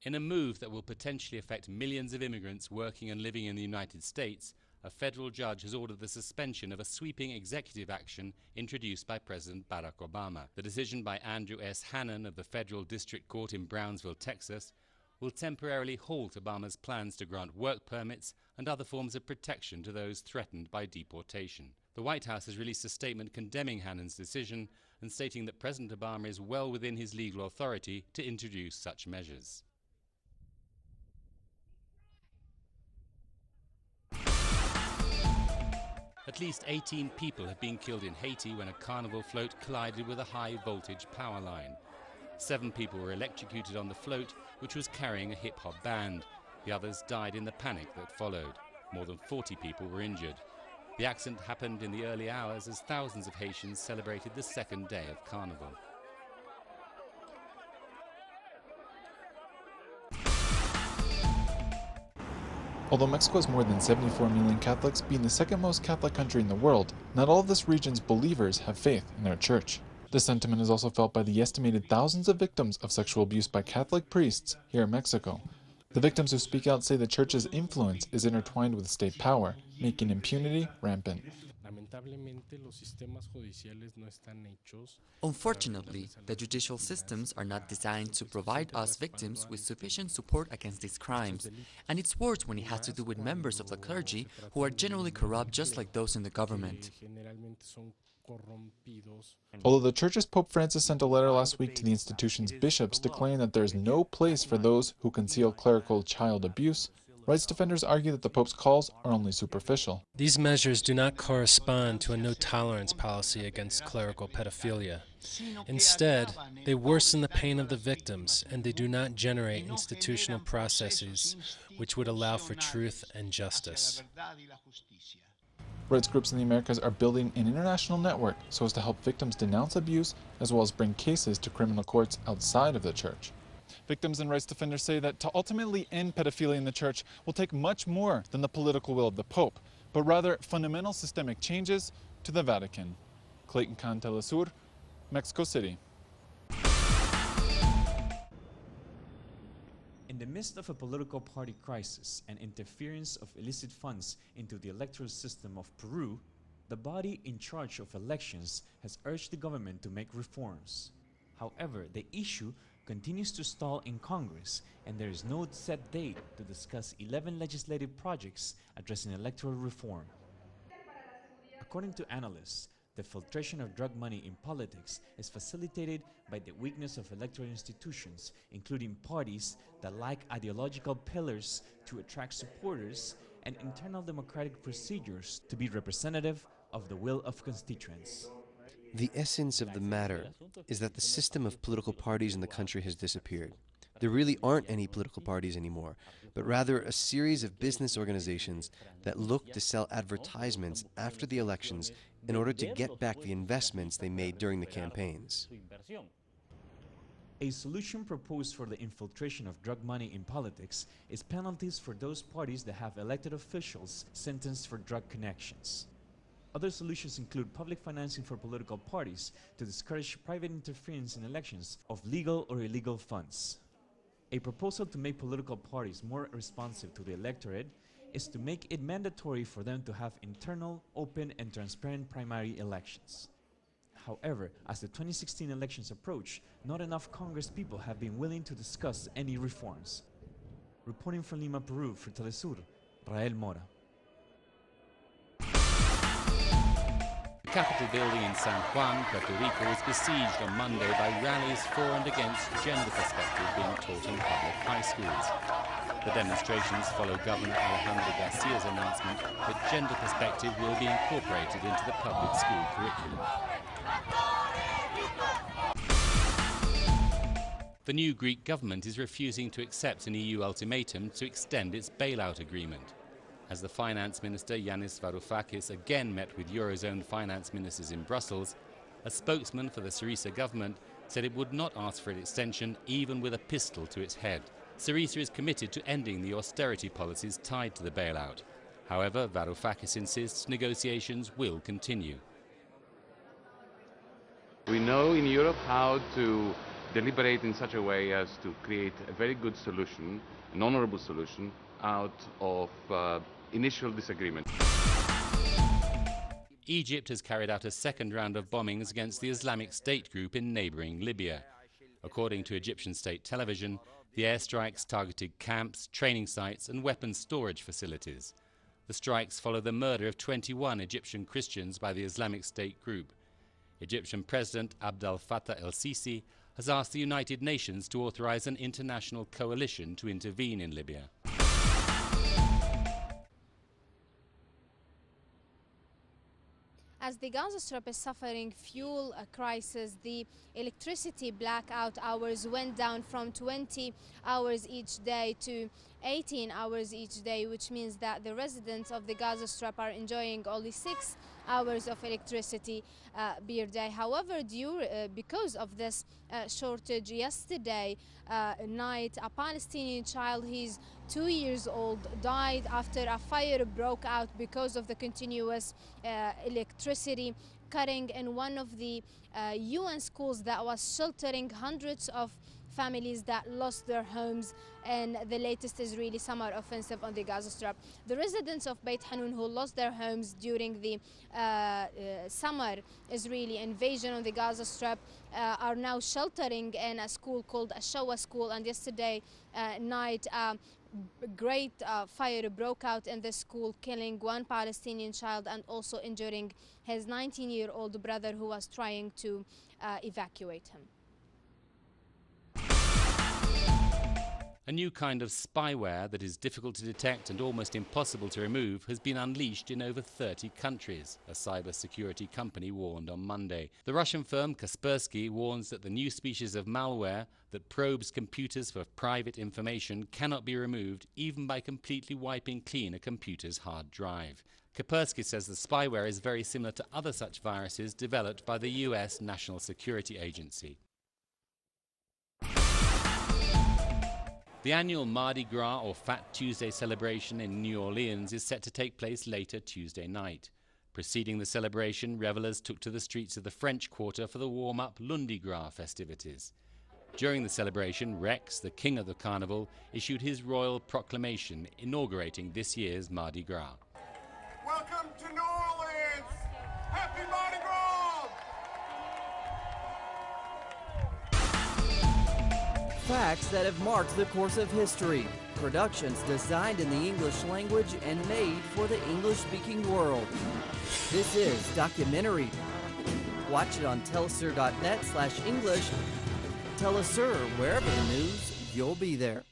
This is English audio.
In a move that will potentially affect millions of immigrants working and living in the United States, a federal judge has ordered the suspension of a sweeping executive action introduced by President Barack Obama. The decision by Andrew S. Hannon of the Federal District Court in Brownsville, Texas, will temporarily halt Obama's plans to grant work permits and other forms of protection to those threatened by deportation. The White House has released a statement condemning Hannon's decision and stating that President Obama is well within his legal authority to introduce such measures. At least 18 people have been killed in Haiti when a carnival float collided with a high-voltage power line. 7 people were electrocuted on the float, which was carrying a hip-hop band. The others died in the panic that followed. More than 40 people were injured. The accident happened in the early hours as thousands of Haitians celebrated the second day of Carnival. Although Mexico has more than 74 million Catholics, being the second most Catholic country in the world, not all of this region's believers have faith in their church. This sentiment is also felt by the estimated thousands of victims of sexual abuse by Catholic priests here in Mexico. The victims who speak out say the church's influence is intertwined with state power, making impunity rampant. Unfortunately, the judicial systems are not designed to provide us victims with sufficient support against these crimes, and it's worse when it has to do with members of the clergy who are generally corrupt just like those in the government. Although the Church's Pope Francis sent a letter last week to the institution's bishops declaring that there is no place for those who conceal clerical child abuse, rights defenders argue that the Pope's calls are only superficial. These measures do not correspond to a no-tolerance policy against clerical pedophilia. Instead, they worsen the pain of the victims, and they do not generate institutional processes which would allow for truth and justice. Rights groups in the Americas are building an international network so as to help victims denounce abuse as well as bring cases to criminal courts outside of the church. Victims and rights defenders say that to ultimately end pedophilia in the church will take much more than the political will of the Pope, but rather fundamental systemic changes to the Vatican. Clayton Khan, Telesur, Mexico City. In the midst of a political party crisis and interference of illicit funds into the electoral system of Peru, the body in charge of elections has urged the government to make reforms. However, the issue continues to stall in Congress, and there is no set date to discuss 11 legislative projects addressing electoral reform. According to analysts, the filtration of drug money in politics is facilitated by the weakness of electoral institutions, including parties that lack ideological pillars to attract supporters and internal democratic procedures to be representative of the will of constituents. The essence of the matter is that the system of political parties in the country has disappeared. There really aren't any political parties anymore, but rather a series of business organizations that look to sell advertisements after the elections in order to get back the investments they made during the campaigns. A solution proposed for the infiltration of drug money in politics is penalties for those parties that have elected officials sentenced for drug connections. Other solutions include public financing for political parties to discourage private interference in elections of legal or illegal funds. A proposal to make political parties more responsive to the electorate is to make it mandatory for them to have internal, open, and transparent primary elections. However, as the 2016 elections approach, not enough Congress people have been willing to discuss any reforms. Reporting from Lima, Peru for Telesur, Rael Mora. The Capitol building in San Juan, Puerto Rico was besieged on Monday by rallies for and against gender perspective being taught in public high schools. The demonstrations follow Governor Alejandro Garcia's announcement that gender perspective will be incorporated into the public school curriculum. The new Greek government is refusing to accept an EU ultimatum to extend its bailout agreement. As the finance minister Yanis Varoufakis again met with Eurozone finance ministers in Brussels, a spokesman for the Syriza government said it would not ask for an extension even with a pistol to its head. Syriza is committed to ending the austerity policies tied to the bailout. However, Varoufakis insists negotiations will continue. We know in Europe how to deliberate in such a way as to create a very good solution, an honorable solution, out of initial disagreement. Egypt has carried out a second round of bombings against the Islamic State group in neighboring Libya. According to Egyptian state television, the airstrikes targeted camps, training sites and weapons storage facilities. The strikes follow the murder of 21 Egyptian Christians by the Islamic State group. Egyptian President Abdel Fattah el-Sisi has asked the United Nations to authorize an international coalition to intervene in Libya. As the Gaza Strip is suffering fuel crisis, the electricity blackout hours went down from 20 hours each day to 18 hours each day, which means that the residents of the Gaza Strip are enjoying only 6 hours of electricity per day. However, because of this shortage, yesterday night, a Palestinian child, he's 2 years old, died after a fire broke out because of the continuous electricity cutting in one of the UN schools that was sheltering hundreds of families that lost their homes in the latest Israeli summer offensive on the Gaza Strip. The residents of Beit Hanun who lost their homes during the summer Israeli invasion on the Gaza Strip are now sheltering in a school called Ashawa School, and yesterday night a great fire broke out in the school, killing one Palestinian child and also injuring his 19-year-old brother who was trying to evacuate him. A new kind of spyware that is difficult to detect and almost impossible to remove has been unleashed in over 30 countries, a cybersecurity company warned on Monday. The Russian firm Kaspersky warns that the new species of malware that probes computers for private information cannot be removed even by completely wiping clean a computer's hard drive. Kaspersky says the spyware is very similar to other such viruses developed by the US National Security Agency. The annual Mardi Gras or Fat Tuesday celebration in New Orleans is set to take place later Tuesday night. Preceding the celebration, revelers took to the streets of the French Quarter for the warm-up Lundi Gras festivities. During the celebration, Rex, the king of the carnival, issued his royal proclamation inaugurating this year's Mardi Gras. Welcome to New Orleans! Happy Mardi Gras! Facts that have marked the course of history. Productions designed in the English language and made for the English-speaking world. This is Documentary. Watch it on telesur.net/English. Telesur, wherever the news, you'll be there.